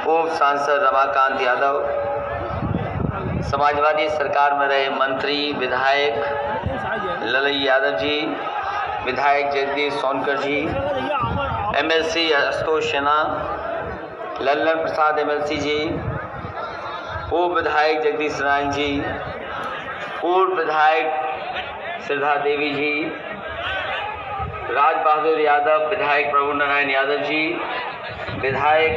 उप सांसद रमाकांत यादव, समाजवादी सरकार में रहे मंत्री विधायक ललई यादव जी, विधायक जगदीश सोनकर जी, एमएलसी आशुतोष सिन्हा, लल्लन प्रसाद एमएलसी जी, पूर्व विधायक जगदीश नारायण जी, पूर्व विधायक श्रद्धा देवी जी, राज बहादुर यादव, विधायक प्रभु नारायण यादव जी, विधायक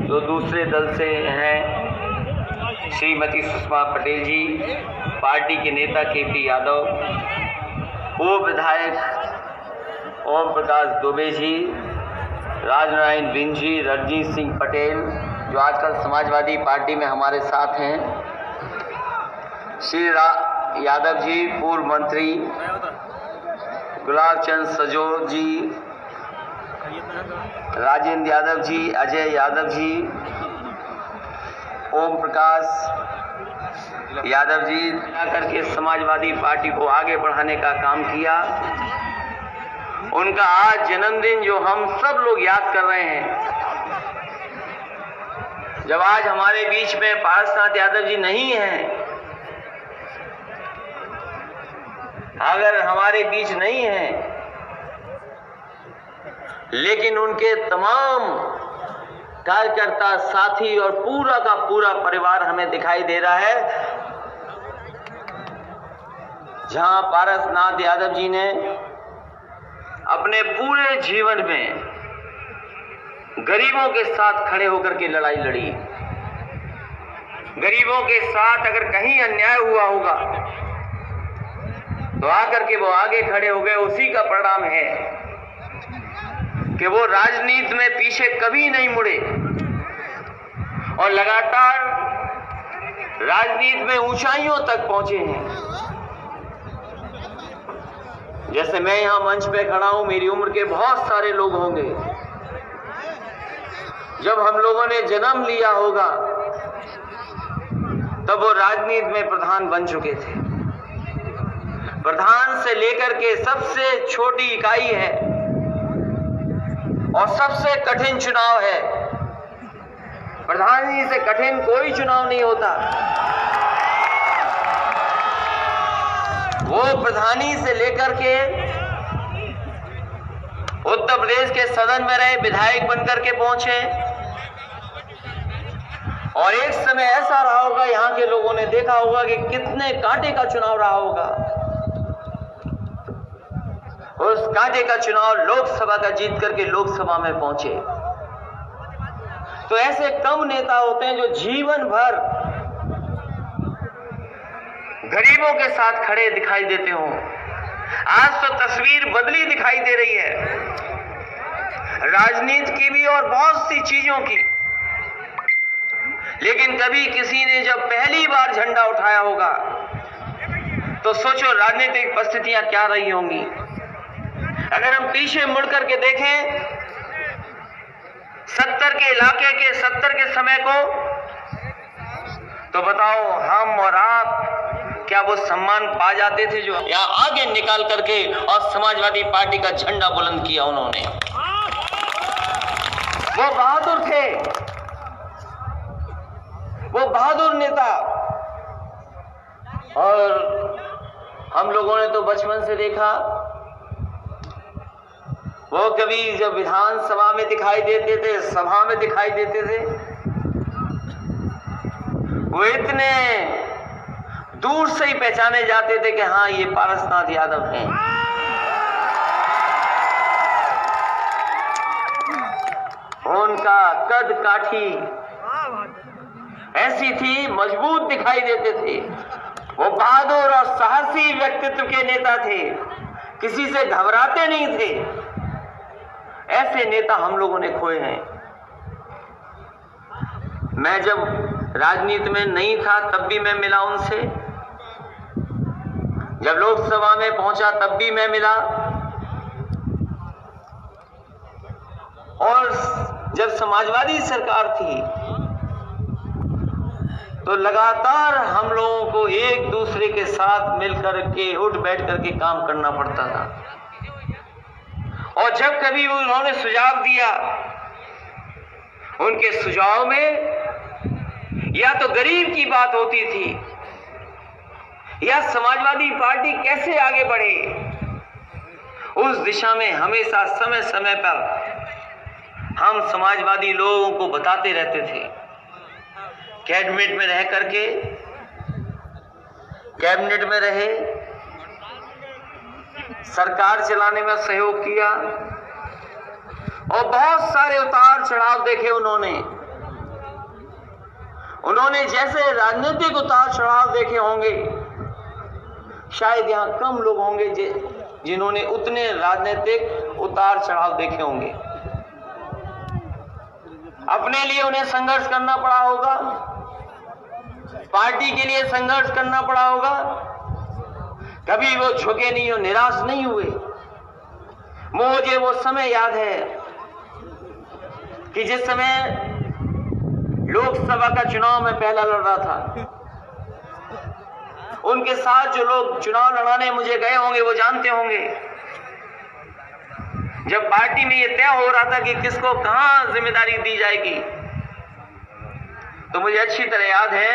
जो दूसरे दल से हैं श्रीमती सुषमा पटेल जी, पार्टी के नेता केपी यादव, पूर्व विधायक ओम प्रकाश दुबे जी, राजनारायण बिन जी, रणजीत सिंह पटेल जो आजकल समाजवादी पार्टी में हमारे साथ हैं, श्री यादव जी, पूर्व मंत्री गुलाब चंद सजोर जी, राजेंद्र यादव जी, अजय यादव जी, ओम प्रकाश यादव जी करके समाजवादी पार्टी को आगे बढ़ाने का काम किया। उनका आज जन्मदिन जो हम सब लोग याद कर रहे हैं, जब आज हमारे बीच में पारसनाथ यादव जी नहीं हैं, अगर हमारे बीच नहीं हैं, लेकिन उनके तमाम कार्यकर्ता साथी और पूरा का पूरा परिवार हमें दिखाई दे रहा है। जहां पारसनाथ यादव जी ने अपने पूरे जीवन में गरीबों के साथ खड़े होकर के लड़ाई लड़ी, गरीबों के साथ अगर कहीं अन्याय हुआ होगा तो आकर के वो आगे खड़े हो गए। उसी का परिणाम है कि वो राजनीति में पीछे कभी नहीं मुड़े और लगातार राजनीति में ऊंचाइयों तक पहुंचे हैं। जैसे मैं यहां मंच पे खड़ा हूं, मेरी उम्र के बहुत सारे लोग होंगे, जब हम लोगों ने जन्म लिया होगा तब वो राजनीति में प्रधान बन चुके थे। प्रधान से लेकर के सबसे छोटी इकाई है और सबसे कठिन चुनाव है। प्रधानी से कठिन कोई चुनाव नहीं होता। वो प्रधानी से लेकर के उत्तर प्रदेश के सदन में रहे, विधायक बनकर के पहुंचे, और एक समय ऐसा रहा होगा, यहां के लोगों ने देखा होगा कि कितने कांटे का चुनाव रहा होगा। उस कांटे का चुनाव लोकसभा का जीत करके लोकसभा में पहुंचे। तो ऐसे कम नेता होते हैं जो जीवन भर गरीबों के साथ खड़े दिखाई देते हो। आज तो तस्वीर बदली दिखाई दे रही है, राजनीति की भी और बहुत सी चीजों की। लेकिन कभी किसी ने जब पहली बार झंडा उठाया होगा तो सोचो राजनीतिक परिस्थितियां क्या रही होंगी। अगर हम पीछे मुड़ करके देखें 70 के इलाके के 70 के समय को, तो बताओ हम और आप क्या वो सम्मान पा जाते थे जो यहाँ आगे निकाल करके और समाजवादी पार्टी का झंडा बुलंद किया उन्होंने। वो बहादुर थे, वो बहादुर नेता। और हम लोगों ने तो बचपन से देखा, वो कभी जब विधानसभा में दिखाई देते थे, सभा में दिखाई देते थे, वो इतने दूर से ही पहचाने जाते थे कि हाँ ये पारसनाथ यादव हैं। उनका कद काठी ऐसी थी, मजबूत दिखाई देते थे। वो बहादुर और साहसी व्यक्तित्व के नेता थे, किसी से घबराते नहीं थे। ऐसे नेता हम लोगों ने खोए हैं। मैं जब राजनीति में नहीं था तब भी मैं मिला उनसे, जब लोकसभा में पहुंचा तब भी मैं मिला, और जब समाजवादी सरकार थी तो लगातार हम लोगों को एक दूसरे के साथ मिलकर के उठ बैठ करके काम करना पड़ता था। और जब कभी उन्होंने सुझाव दिया, उनके सुझाव में या तो गरीब की बात होती थी या समाजवादी पार्टी कैसे आगे बढ़े, उस दिशा में हमेशा समय समय पर हम समाजवादी लोगों को बताते रहते थे। कैबिनेट में रह करके, कैबिनेट में रहे, सरकार चलाने में सहयोग किया और बहुत सारे उतार चढ़ाव देखे उन्होंने जैसे राजनीतिक उतार चढ़ाव देखे होंगे, शायद यहां कम लोग होंगे जिन्होंने उतने राजनीतिक उतार चढ़ाव देखे होंगे। अपने लिए उन्हें संघर्ष करना पड़ा होगा, पार्टी के लिए संघर्ष करना पड़ा होगा। कभी वो झुके नहीं और निराश नहीं हुए। मुझे वो समय याद है कि जिस समय लोकसभा का चुनाव में पहला लड़ रहा था, उनके साथ जो लोग चुनाव लड़ाने मुझे गए होंगे वो जानते होंगे, जब पार्टी में ये तय हो रहा था कि किसको कहां जिम्मेदारी दी जाएगी, तो मुझे अच्छी तरह याद है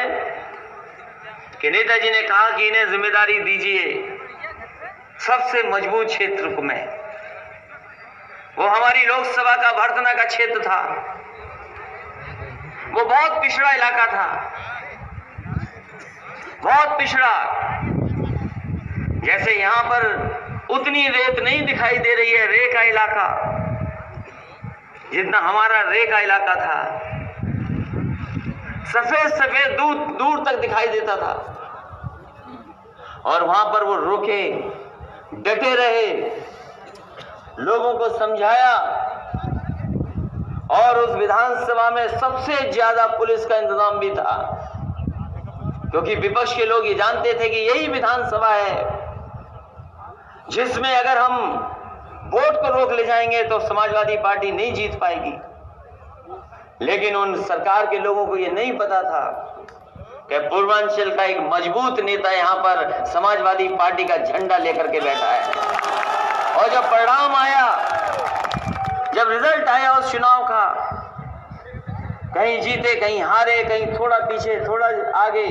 कि नेताजी ने कहा कि इन्हें जिम्मेदारी दीजिए सबसे मजबूत क्षेत्र में। वो हमारी लोकसभा का भरतना का क्षेत्र था, वो बहुत पिछड़ा इलाका था, बहुत पिछड़ा। जैसे यहां पर उतनी रेत नहीं दिखाई दे रही है, रे का इलाका, जितना हमारा रे का इलाका था। सफेद सफेद दूर दूर तक दिखाई देता था और वहां पर वो रुके, डटे रहे, लोगों को समझाया और उस विधानसभा में सबसे ज्यादा पुलिस का इंतजाम भी था, क्योंकि विपक्ष के लोग ये जानते थे कि यही विधानसभा है जिसमें अगर हम वोट को रोक ले जाएंगे तो समाजवादी पार्टी नहीं जीत पाएगी। लेकिन उन सरकार के लोगों को ये नहीं पता था कि पूर्वांचल का एक मजबूत नेता यहां पर समाजवादी पार्टी का झंडा लेकर के बैठा है। और जब परिणाम आया, जब रिजल्ट आया उस चुनाव का, कहीं जीते, कहीं हारे, कहीं थोड़ा पीछे, थोड़ा आगे,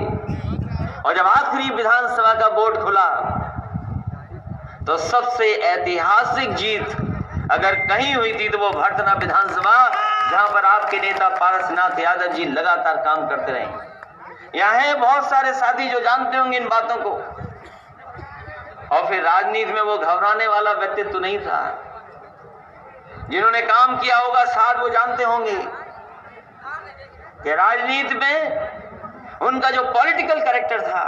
और जब आखिरी विधानसभा का वोट खुला तो सबसे ऐतिहासिक जीत अगर कहीं हुई थी तो वो भरतना विधानसभा, जहां पर आपके नेता पारसनाथ यादव जी लगातार काम करते रहे। यहाँ है बहुत सारे साथी जो जानते होंगे इन बातों को। और फिर राजनीति में वो घबराने वाला व्यक्तित्व नहीं था। जिन्होंने काम किया होगा साथ वो जानते होंगे कि राजनीति में उनका जो पॉलिटिकल कैरेक्टर था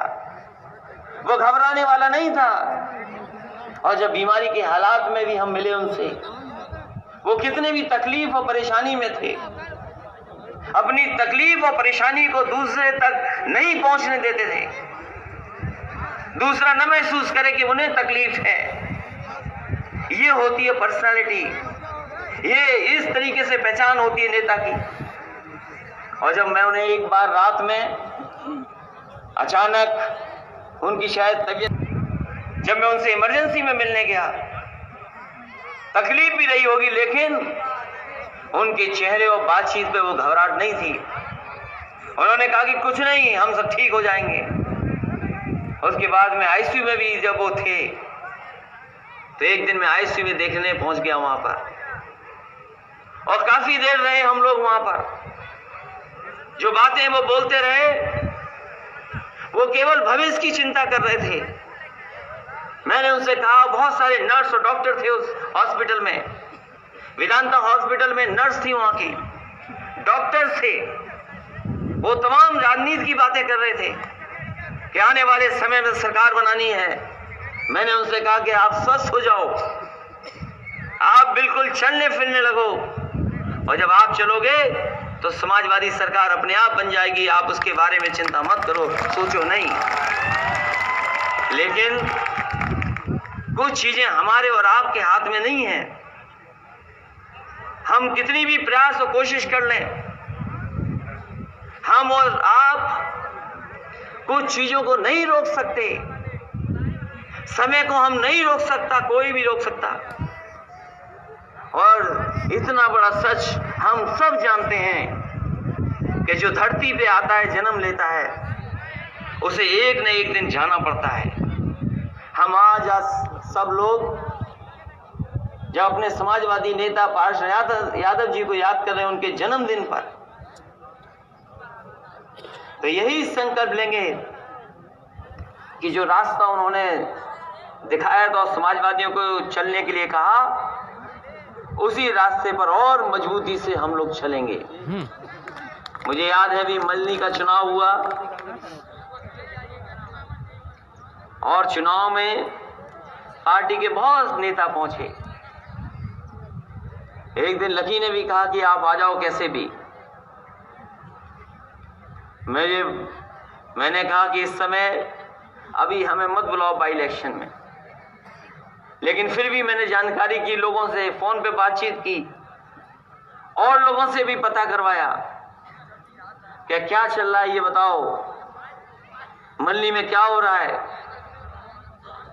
वो घबराने वाला नहीं था। और जब बीमारी के हालात में भी हम मिले उनसे, वो कितने भी तकलीफ और परेशानी में थे, अपनी तकलीफ और परेशानी को दूसरे तक नहीं पहुंचने देते थे, दूसरा न महसूस करे कि उन्हें तकलीफ है। ये होती है पर्सनालिटी, ये इस तरीके से पहचान होती है नेता की। और जब मैं उन्हें एक बार रात में अचानक उनकी शायद तबीयत, जब मैं उनसे इमरजेंसी में मिलने गया, तकलीफ भी रही होगी लेकिन उनके चेहरे और बातचीत पे वो घबराहट नहीं थी। उन्होंने कहा कि कुछ नहीं, हम सब ठीक हो जाएंगे। उसके बाद में आईसीयू में भी जब वो थे तो एक दिन मैं आईसीयू में देखने पहुंच गया वहां पर, और काफी देर रहे हम लोग वहां पर। जो बातें वो बोलते रहे वो केवल भविष्य की चिंता कर रहे थे। मैंने उनसे कहा, बहुत सारे नर्स और डॉक्टर थे उस हॉस्पिटल में, वेदांता हॉस्पिटल में नर्स थी, वहां की डॉक्टर्स थे, वो तमाम राजनीति की बातें कर रहे थे कि आने वाले समय में सरकार बनानी है। मैंने उनसे कहा कि आप स्वस्थ हो जाओ, आप बिल्कुल चलने फिरने लगो, और जब आप चलोगे तो समाजवादी सरकार अपने आप बन जाएगी, आप उसके बारे में चिंता मत करो, सोचो नहीं। लेकिन कुछ चीजें हमारे और आपके हाथ में नहीं है। हम कितनी भी प्रयास और कोशिश कर लें, हम और आप कुछ चीजों को नहीं रोक सकते। समय को हम नहीं रोक सकता, कोई भी रोक सकता। और इतना बड़ा सच हम सब जानते हैं कि जो धरती पे आता है, जन्म लेता है, उसे एक न एक दिन जाना पड़ता है। हम आज सब लोग जब अपने समाजवादी नेता पार्ष यादव जी को याद कर रहे हैं उनके जन्मदिन पर, तो यही संकल्प लेंगे कि जो रास्ता उन्होंने दिखाया था और समाजवादियों को चलने के लिए कहा, उसी रास्ते पर और मजबूती से हम लोग चलेंगे। मुझे याद है अभी मल्ली का चुनाव हुआ और चुनाव में पार्टी के बहुत नेता पहुंचे। एक दिन लकी ने भी कहा कि आप आ जाओ कैसे भी। मैंने कहा कि इस समय अभी हमें मत बुलाओ बाई इलेक्शन में, लेकिन फिर भी मैंने जानकारी की, लोगों से फोन पे बातचीत की और लोगों से भी पता करवाया कि क्या चल रहा है, ये बताओ मल्ली में क्या हो रहा है।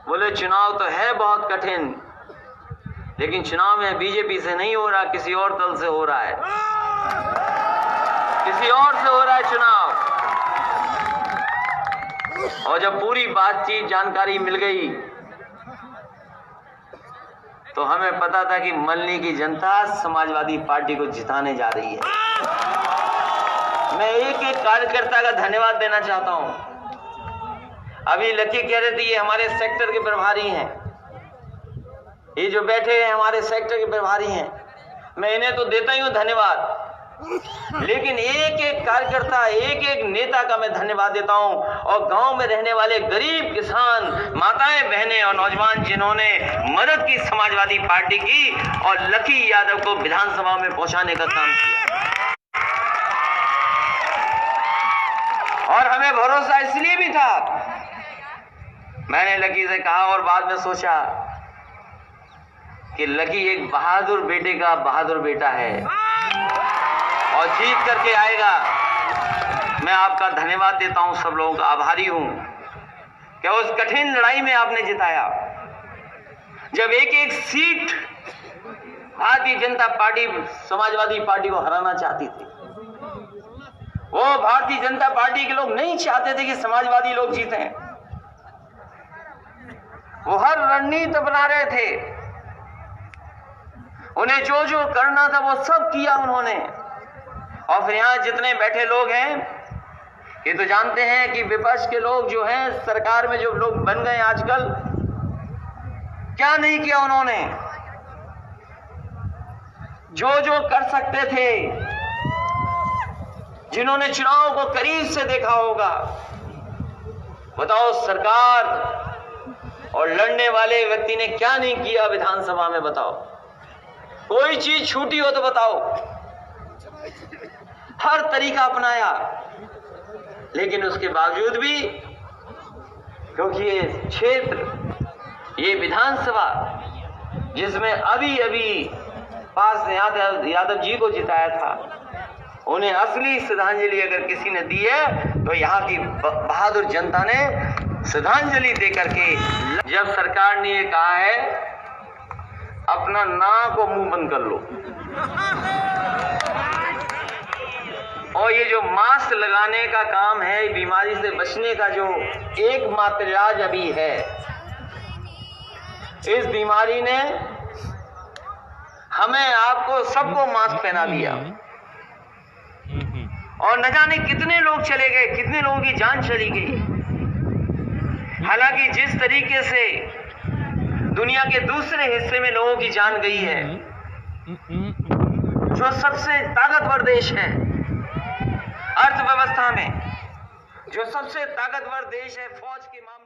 बोले चुनाव तो है बहुत कठिन, लेकिन चुनाव में बीजेपी से नहीं हो रहा, किसी और दल से हो रहा है, किसी और से हो रहा है चुनाव। और जब पूरी बातचीत जानकारी मिल गई तो हमें पता था कि मल्ली की जनता समाजवादी पार्टी को जिताने जा रही है। मैं एक एक कार्यकर्ता का धन्यवाद देना चाहता हूं। अभी लकी कह रहे थे ये हमारे सेक्टर के प्रभारी हैं, ये जो बैठे हैं हमारे सेक्टर के प्रभारी हैं, मैं इन्हें तो देता ही हूं धन्यवाद, लेकिन एक एक कार्यकर्ता, एक एक नेता का मैं धन्यवाद देता हूं। और गांव में रहने वाले गरीब किसान, माताएं, बहनें और नौजवान जिन्होंने मदद की समाजवादी पार्टी की और लकी यादव को विधानसभा में पहुंचाने का काम किया। और हमें भरोसा इसलिए भी था, मैंने लकी से कहा और बाद में सोचा कि लकी एक बहादुर बेटे का बहादुर बेटा है और जीत करके आएगा। मैं आपका धन्यवाद देता हूं, सब लोगों का आभारी हूं कि उस कठिन लड़ाई में आपने जिताया। जब एक एक seat Bharatiya Janata party Samajwadi party को हराना चाहती थी, वो भारतीय जनता पार्टी के लोग नहीं चाहते थे कि समाजवादी लोग जीते। वो हर रणनीति बना रहे थे, उन्हें जो जो करना था वो सब किया उन्होंने। और फिर यहां जितने बैठे लोग हैं ये तो जानते हैं कि विपक्ष के लोग जो हैं, सरकार में जो लोग बन गए आजकल, क्या नहीं किया उन्होंने। जो जो कर सकते थे, जिन्होंने चुनाव को करीब से देखा होगा, बताओ सरकार और लड़ने वाले व्यक्ति ने क्या नहीं किया विधानसभा में, बताओ। कोई चीज छूटी हो तो बताओ। हर तरीका अपनाया, लेकिन उसके बावजूद भी, क्योंकि ये क्षेत्र, ये विधानसभा जिसमें अभी अभी पार्ष यादव जी को जिताया था, उन्हें असली श्रद्धांजलि अगर किसी ने दी है तो यहाँ की बहादुर जनता ने श्रद्धांजलि देकर के। जब सरकार ने ये कहा है अपना नाक और मुंह बंद कर लो, और ये जो मास्क लगाने का काम है, बीमारी से बचने का जो एकमात्र इलाज अभी है, इस बीमारी ने हमें आपको सबको मास्क पहना दिया और न जाने कितने लोग चले गए, कितने लोगों की जान चली गई। हालांकि जिस तरीके से दुनिया के दूसरे हिस्से में लोगों की जान गई है, जो सबसे ताकतवर देश है अर्थव्यवस्था में, जो सबसे ताकतवर देश है फौज के मामले